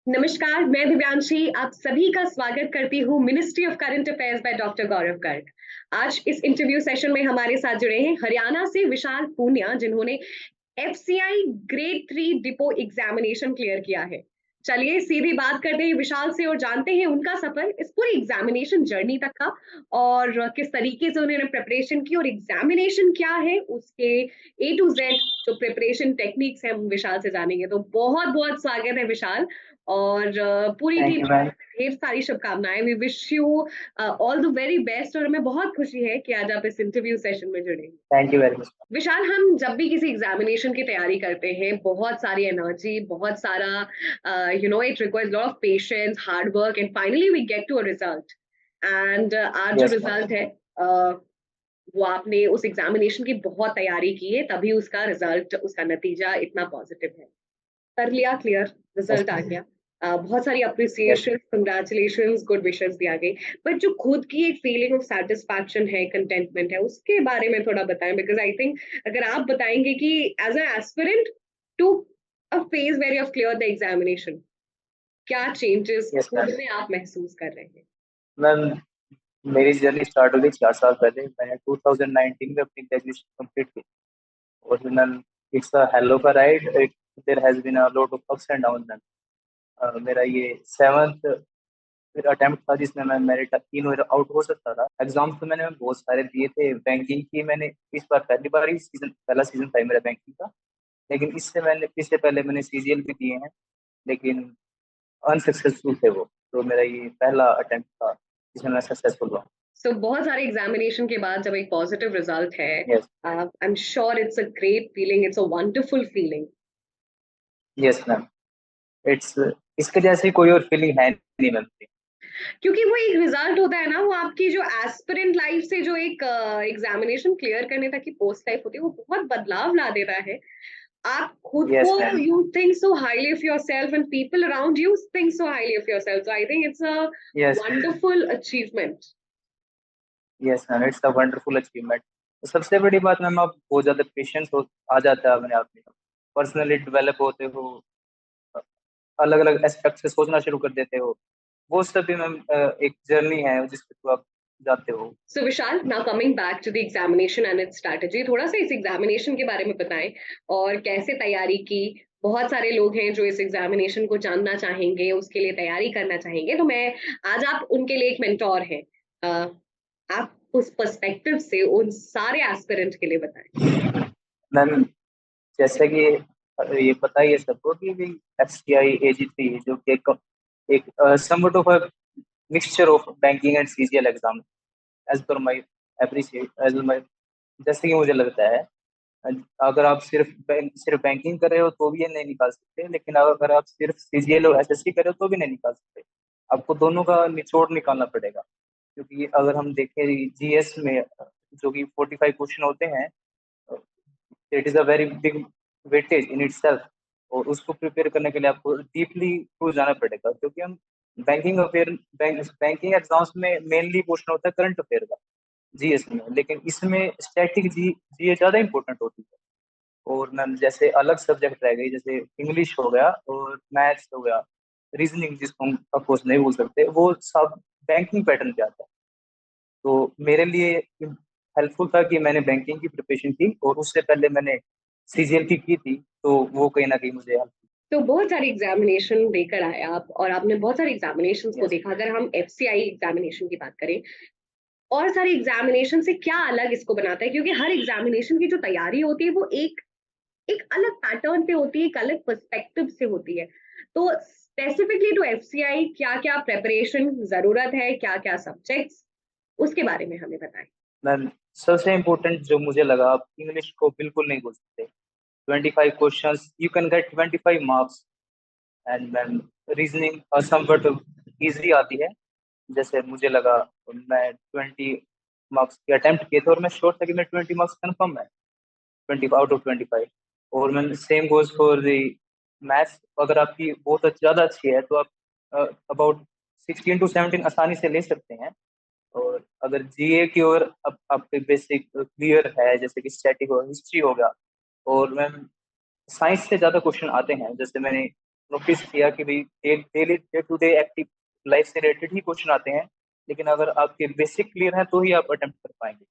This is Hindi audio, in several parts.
नमस्कार, मैं दिव्यांशी आप सभी का स्वागत करती हूँ ministry of current affairs by doctor Gaurav Garg. आज इस इंटरव्यू सेशन में हमारे साथ जुड़े हैं हरियाणा से विशाल पूनिया, जिन्होंने FCI grade 3 depot examination clear किया है। चलिए सीधी बात करते हैं विशाल से और जानते हैं उनका सफर इस पूरी एग्जामिनेशन जर्नी तक का, और किस तरीके से उन्होंने प्रिपरेशन की और एग्जामिनेशन क्या है उसके ए टू जेड जो प्रिपरेशन टेक्निक्स है हम विशाल से जानेंगे। तो बहुत बहुत स्वागत है विशाल, और पूरी थैंक टीम यू मैम। ढेर सारी शुभकामनाएं। We wish you all the very best, और हमें बहुत खुशी है कि आज आप इस इंटरव्यू सेशन में जुड़े। Thank you very much. Vishal, हम जब भी किसी एग्जामिनेशन की तैयारी करते हैं बहुत सारी एनर्जी, बहुत सारा it requires lot of patience, hard work, and finally we get to a result. And आज जो यस मैम। रिजल्ट है uh, वो आपने उस एग्जामिनेशन की बहुत तैयारी की है, तभी उसका रिजल्ट, उसका नतीजा इतना पॉजिटिव है। कर लिया क्लियर, यस रिजल्ट आ गया। बहुत सारी yes. Appreciation, congratulations, good wishes दिया गई। बट जो खुद की एक फीलिंग ऑफ सेटिस्फैक्शन है, कंटेंटमेंट है, उसके बारे में थोड़ा बताएं, बिकॉज आई थिंक अगर आप बताएंगे कि as an aspirant to a phase where you have clear the examination, क्या चेंजेस यस खुद मैम। में आप महसूस कर रहे हैं? मैम, मेरी जर्नी स्टार्ट हो गई 4 साल पहले। मैंने 2019 में अपनी ग्रेजुएशन कंप्लीट की। और ma'am, it's a hell of a ride. There has been a lot of ups and down ma'am. मेरा ये सेवंथ अटेम्प्ट था जिसमें मैं मेरिट 3 आउट हो सकता था। एग्जाम्स तो मैंने बहुत सारे दिए थे। बैंकिंग की मैंने इस बार पहली बार ही सीजन, पहला सीजन था मेरा बैंकिंग का। लेकिन इससे पहले मैंने सीजीएल भी दिए हैं, लेकिन अनसक्सेसफुल थे वो। तो मेरा ये पहला अटेम्प्ट था जिसमें मैं सक्सेसफुल हुआ। सो बहुत सारे एग्जामिनेशन के बाद जब एक पॉजिटिव रिजल्ट है, yes. I am sure it's a great feeling, it's a wonderful feeling. Yes ma'am. It's इसके जैसी कोई और फीलिंग है नहीं मैम। क्योंकि वो एक रिजल्ट होता है ना, वो आपकी जो एस्पिरेंट लाइफ से जो एक एग्जामिनेशन क्लियर करने तक की पोस्ट लाइफ होती है, वो बहुत बदलाव ला देता है। आप खुद को, yes ma'am. You think so highly of your self and people around you think so highly of your self, so I think it's a yes. Wonderful achievement. Yes ma'am, it's a wonderful achievement. सबसे बड़ी बात मैम, आप बहुत ज्यादा पेशेंस हो आ जाता है अपने आप में। पर्सनली डेवलप होते हो, अलग अलग एस्पेक्ट से सोचना शुरू कर देते हो। वो सब भी मैम एक जर्नी है जिसके थ्रू आप जाते हो। So Vishal, now coming back to the examination and its strategy, थोड़ा सा इस एग्जामिनेशन के बारे में बताएं और कैसे तैयारी की। बहुत सारे लोग हैं जो इस एग्जामिनेशन को जानना चाहेंगे, उसके लिए तैयारी करना चाहेंगे, तो मैं आज आप उनके लिए एक मेंटोर हैं। आप उस पर्सपेक्टिव से उन सारे एस्पिरेंट के लिए बताएं। मैम, जैसे कि ये पता ही है सबको कि एफसीआई एजी3 जो कि एक somewhat of a mixture of banking and CGL exam, as per my appreciate as my, जैसे कि मुझे लगता है। अगर आप सिर्फ बैंकिंग कर रहे हो तो भी ये नहीं निकाल सकते, लेकिन अगर आप सिर्फ सीजीएल और एसएससी कर रहे हो तो भी नहीं निकाल सकते। आपको दोनों का निचोड़ निकालना पड़ेगा। क्योंकि अगर हम देखें जीएस में, जो कि 45 क्वेश्चन होते हैं, it is a very big weightage in itself. और उसको प्रिपेयर करने के लिए आपको डीपली घुस जाना पड़ेगा, क्योंकि हम बैंकिंग एग्जाम्स में मेनली क्वेश्चन होता है करंट अफेयर का जीएस में, लेकिन इसमें स्टैटिक जीए ज़्यादा इंपॉर्टेंट होती है। और मैम, जैसे अलग सब्जेक्ट रह गई, जैसे इंग्लिश हो गया और मैथ्स हो गया, रीजनिंग जिसको हम अफकोर्स नहीं बोल सकते, वो सब बैंकिंग पैटर्न पे आता है। तो मेरे लिए हेल्पफुल था कि मैंने बैंकिंग की प्रिपरेशन की और उससे पहले मैंने सीजीएल की थी, तो वो कहीं ना कहीं मुझे हेल्प। तो बहुत सारे एग्जामिनेशन देकर आए आप, और आपने बहुत सारे एग्जामिनेशन को यस। देखा। अगर हम एफसीआई एग्जामिनेशन की बात करें, और सारे एग्जामिनेशन से क्या अलग इसको बनाता है, क्योंकि हर एग्जामिनेशन की जो तैयारी होती है वो एक एक अलग पैटर्न पे होती है, एक अलग पर्सपेक्टिव से होती है। तो स्पेसिफिकली टू एफसीआई क्या क्या प्रेपरेशन जरूरत है, क्या क्या सब्जेक्ट्स, उसके बारे में हमें बताएं। मैम, सबसे इम्पोर्टेंट जो मुझे लगा, आप इंग्लिश को बिल्कुल नहीं बोल सकते। 25 questions, you can get 25 marks. And ma'am, reasoning somewhat easy आती है। जैसे मुझे लगा, मैं 20 मार्क्स के अटेम्प्ट किए थे और मैं श्योर था कि मैं 20 मार्क्स कन्फर्म है, 20 आउट ऑफ 25। और ma'am, same goes for the maths. अगर आपकी बहुत ज़्यादा अच्छी है तो आप अबाउट 16 to 17 आसानी से ले सकते हैं। और अगर जीए की ओर अब आपके बेसिक क्लियर है, जैसे कि स्टैटिक और हिस्ट्री हो गया। और मैम, साइंस से ज़्यादा क्वेश्चन आते हैं। जैसे मैंने नोटिस किया कि भाई daily day to day active life से रिलेटेड ही क्वेश्चन आते हैं, लेकिन अगर आपके बेसिक क्लियर है तो ही आप अटेम्प्ट कर पाएंगे।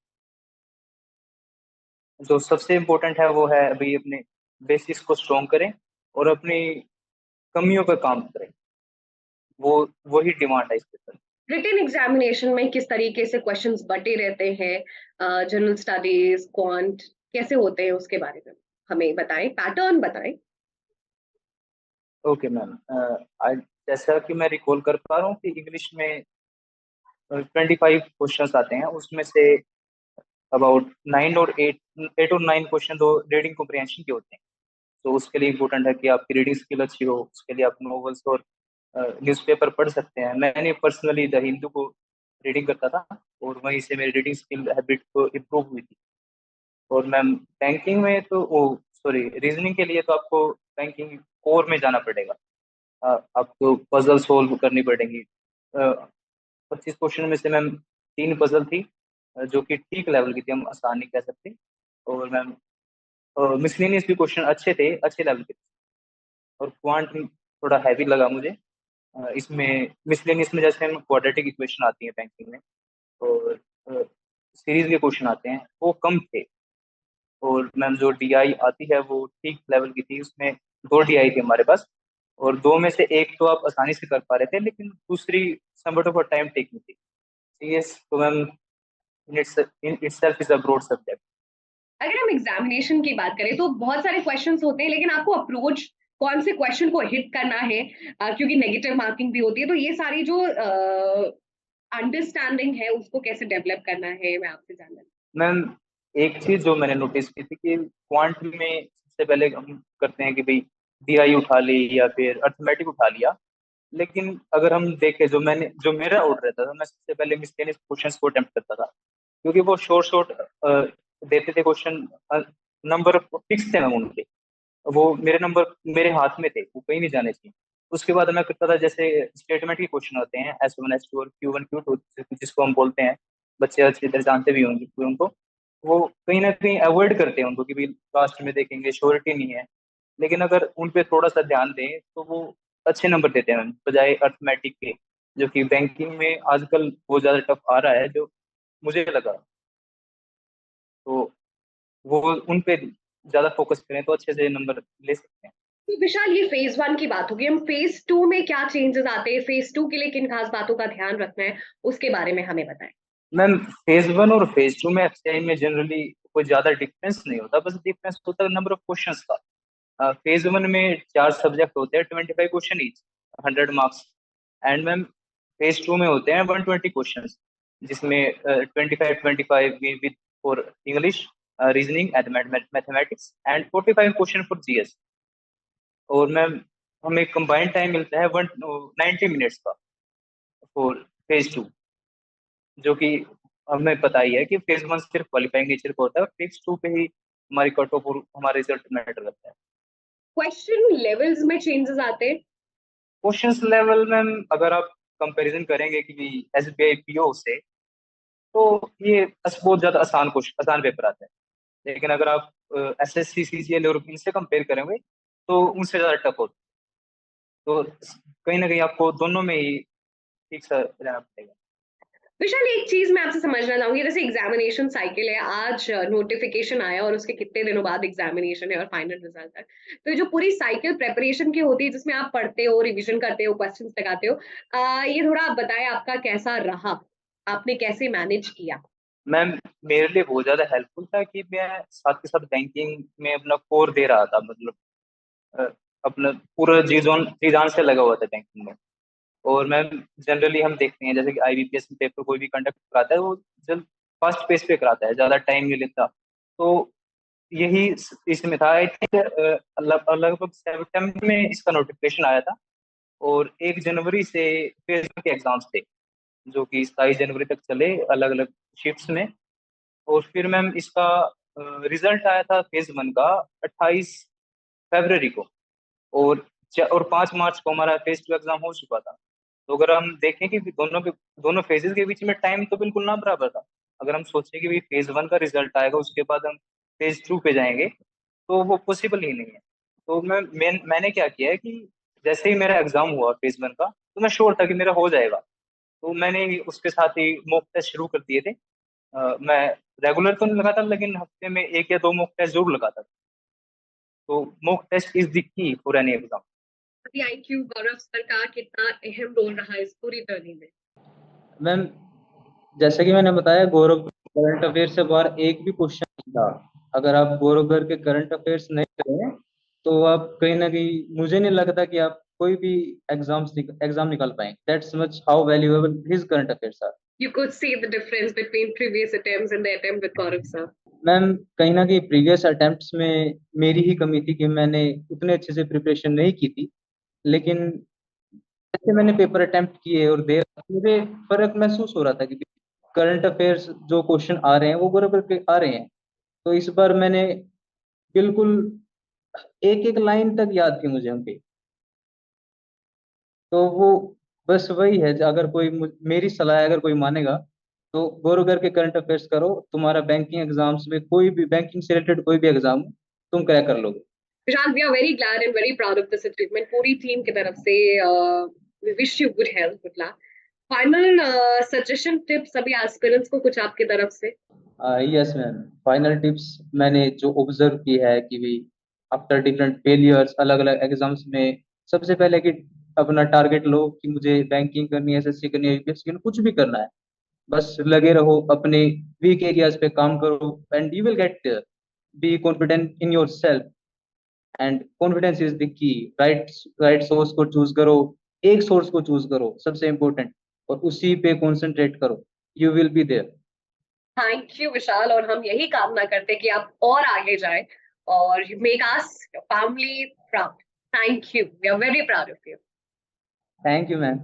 जो सबसे इम्पोर्टेंट है वो है अभी अपने बेसिक्स को स्ट्रॉन्ग करें और अपनी कमियों पर काम करें। वो वही डिमांड है इसके ऊपर। रिटन एग्जामिनेशन में किस तरीके से क्वेश्चंस बटे रहते हैं, जनरल स्टडीज, क्वांट, कैसे होते हैं उसके बारे में हमें बताएं, पैटर्न बताएं। ओके मैम, आज जैसा कि मैं रिकॉल कर पा रहा हूँ कि इंग्लिश में 25 क्वेश्चंस आते हैं, उसमें से अबाउट 8 और 9 क्वेश्चन तो रीडिंग कॉम्प्रिहेंशन के होते हैं। तो उसके लिए इम्पोर्टेंट है कि आपकी रीडिंग स्किल अच्छी हो। उसके लिए आप नॉवेल्स और न्यूज़पेपर पढ़ सकते हैं। मैंने पर्सनली द हिंदू को रीडिंग करता था और वहीं से मेरी रीडिंग स्किल हैबिट को इम्प्रूव हुई थी। और मैम बैंकिंग में तो वो सॉरी रीजनिंग के लिए तो आपको बैंकिंग कोर में जाना पड़ेगा। आपको पजल सोल्व करनी पड़ेगी। 25 क्वेश्चन में से मैम 3 पजल थी, जो कि ठीक लेवल की थी, हम आसान नहीं कह सकते। और मैम मिसलेनियस भी क्वेश्चन अच्छे थे, अच्छे लेवल के थे। और क्वांट थोड़ा हैवी लगा मुझे। इसमें मिसलेनियस में जैसे हम क्वाड्रेटिक इक्वेशन आती है बैंकिंग में, और सीरीज के क्वेश्चन आते हैं, वो कम थे। और मैम जो डीआई आती है वो ठीक लेवल की थी। उसमें 2 डीआई थी हमारे पास, और दो में से एक तो आप आसानी से कर पा रहे थे, लेकिन दूसरी समवट ऑफ टाइम टेकिंग थी। सीएस तो ma'am in itself is a broad subject. अगर हम एग्जामिनेशन की बात करें तो बहुत सारे क्वेश्चंस होते हैं, लेकिन आपको अप्रोच कौन से क्वेश्चन को हिट करना है, क्योंकि नेगेटिव मार्किंग भी होती है, तो ये सारी जो अंडरस्टैंडिंग है उसको कैसे डेवलप करना है, मैं आपसे जानना। मैम एक चीज जो मैंने नोटिस की थी कि क्वांट में सबसे पहले हम करते हैं कि भाई डीआई उठा ली या फिर अर्थमेटिक उठा लिया। लेकिन अगर हम देखें, जो मेरा आउट रहता था, मैं सबसे पहले मिसलेनियस क्वेश्चंस को अटेम्प्ट करता था, क्योंकि वो शॉर्ट शॉर्ट देते थे क्वेश्चन। नंबर फिक्स थे मैम उनके, वो मेरे नंबर मेरे हाथ में थे, वो कहीं नहीं जाने चाहिए। उसके बाद मैं करता था जैसे स्टेटमेंट के क्वेश्चन होते हैं, S1 S2 और Q1 Q2 जिसको हम बोलते हैं, बच्चे अच्छी तरह जानते भी होंगे उनको। वो कहीं ना कहीं अवॉइड करते हैं उनको कि भाई लास्ट में देखेंगे, श्योरिटी नहीं है। लेकिन अगर उन पे थोड़ा सा ध्यान दें तो वो अच्छे नंबर देते हैं बजाय अर्थमेटिक के, जो कि बैंकिंग में आजकल बहुत ज्यादा टफ आ रहा है, जो मुझे लगा। तो वो उन पे ज्यादा फोकस करें तो अच्छे से नंबर ले सकते हैं। तो विशाल, ये फेज वन की बात होगी, हम फेज टू में क्या चेंजेस आते हैं, फेज टू के लिए किन खास बातों का ध्यान रखना है, उसके बारे में हमें बताएं। मैम फेज वन और फेज टू में एफसीआई में जनरली कोई ज्यादा डिफरेंस नहीं होता, बस डिफरेंस होता है नंबर ऑफ क्वेश्चंस का। फेज वन में 4 सब्जेक्ट होते हैं, 25 question each, 100 marks. And ma'am phase two में होते हैं 120 क्वेश्चन, जिसमें 25 with for English, reasoning and mathematics, and 45 question for GS. और मैम हमें कंबाइंड टाइम मिलता है 190 मिनट्स का फॉर फेज टू, जो कि हमें पता ही है कि फेज वन सिर्फ क्वालिफाइंग नेचर का होता है, और फेज टू पे ही हमारी कट ऑफ और हमारा रिजल्ट मैटर करता है। क्वेश्चन लेवल्स में चेंजेस आते हैं। क्वेश्चंस लेवल में अगर आप कंपैरिजन करेंगे कि एसबीआई पीओ से, तो ये बहुत ज्यादा आसान क्वेश्चन, आसान पेपर आता है। लेकिन अगर आप एसएससी सीजीएल और इनसे कंपेयर करेंगे तो उनसे ज्यादा टफ होता है। तो कहीं ना कहीं आपको दोनों में ही ठीक सा रहना पड़ेगा। विशाल, एक चीज मैं आपसे समझना चाहूंगी, जैसे एग्जामिनेशन साइकिल है, आज नोटिफिकेशन आया और उसके कितने दिनों बाद एग्जामिनेशन है और फाइनल रिजल्ट है, तो ये जो पूरी साइकिल प्रेपरेशन की होती है जिसमें आप पढ़ते हो, रिवीजन करते हो, क्वेश्चंस लगाते हो, ये थोड़ा आप बताएं आपका कैसा रहा, आपने कैसे मैनेज किया। मैम मेरे लिए बहुत ज्यादा हेल्पफुल था कि मैं साथ के साथ बैंकिंग में अपना कोर दे रहा था, मतलब अ, अपना पूरा जी जान से लगा हुआ था बैंकिंग में। और मैम जनरली हम देखते हैं जैसे कि आईबीपीएस में पेपर कोई भी कंडक्ट कराता है, वो जल्द फास्ट पेस पे कराता है, ज्यादा टाइम नहीं लेता। तो यही इसमें था। आई थिंक लगभग सितंबर में इसका नोटिफिकेशन आया था, और 1 जनवरी से फेज के एग्जाम्स थे, जो कि 27 जनवरी तक चले अलग अलग शिफ्ट्स में। और फिर मैम इसका रिजल्ट आया था फेज वन का 28 फरवरी को, और 5 मार्च को हमारा फेज टू एग्जाम हो चुका था। तो अगर हम देखें कि दोनों फेजेस के बीच में टाइम तो बिल्कुल ना बराबर था। अगर हम सोचें कि भाई फेज वन का रिजल्ट आएगा उसके बाद हम फेज टू पे जाएंगे, तो वो पॉसिबल ही नहीं है। तो मैंने क्या किया है कि जैसे ही मेरा एग्जाम हुआ फेज 1 का, तो मैं श्योर था कि मेरा हो जाएगा। तो मैंने उसके साथ ही मॉक टेस्ट शुरू कर दिए थे। मैं रेगुलर तो नहीं लगाता, लेकिन हफ्ते में 1 या 2 मॉक टेस्ट जरूर लगाता था। तो mock test is the key for any exam. IQ Gaurav sir का कितना अहम रोल रहा इस पूरी जर्नी में? मैम, जैसे कि मैंने बताया, गौरव करंट अफेयर से बाहर एक भी क्वेश्चन नहीं था। अगर आप गौरव घर के करंट अफेयर्स नहीं करें तो आप कहीं ना कहीं, मुझे नहीं लगता कि आप कोई भी एग्जाम निकाल पाएंगे। That's much how valuable his current affairs are. You could see the difference between previous attempts and the attempt with Gaurav sir. Ma'am, कहीं ना कहीं प्रीवियस अटेम्प्ट्स में मेरी ही कमी थी कि मैंने उतने अच्छे से प्रिपरेशन नहीं की थी। लेकिन जैसे मैंने पेपर अटेम्प्ट किए और दे, मुझे फर्क महसूस हो रहा था कि करंट अफेयर्स जो क्वेश्चन आ रहे हैं वो बराबर के आ रहे हैं। तो इस बार मैंने बिल्कुल एक एक लाइन तक याद थी मुझे उनकी। तो वो बस वही है, अगर कोई मेरी सलाह है, अगर कोई मानेगा तो गौरव करके करंट अफेयर्स करो। तुम्हारा बैंकिंग एग्जाम्स में कोई भी बैंकिंग से रिलेटेड कोई भी एग्जाम तुम क्रैक कर लोगे। Vishal, we are very glad and very proud of this achievement. पूरी टीम की तरफ से we wish you good health, good luck. Final suggestion tips सभी aspirants को कुछ आपकी तरफ से? यस मैम, फाइनल टिप्स मैंने जो ऑब्जर्व की है कि भी आफ्टर डिफरेंट फेलियर्स अलग अलग एग्जाम्स में, सबसे पहले कि अपना टारगेट लो कि मुझे बैंकिंग करनी है, एसएससी करनी है, यूपीएससी करनी है, कुछ भी करना है। बस लगे रहो, अपने वीक एरियाज पे काम करो and you will get there. Be confident in yourself and confidence is the key. Right right source को चूज करो, एक सोर्स को चूज करो सबसे इंपॉर्टेंट, और उसी पे कॉन्सेंट्रेट करो। You will be there. Thank you Vishal, और हम यही कामना करते हैं कि आप और आगे जाए और make us family proud. Thank you, we are very proud of you. Thank you ma'am.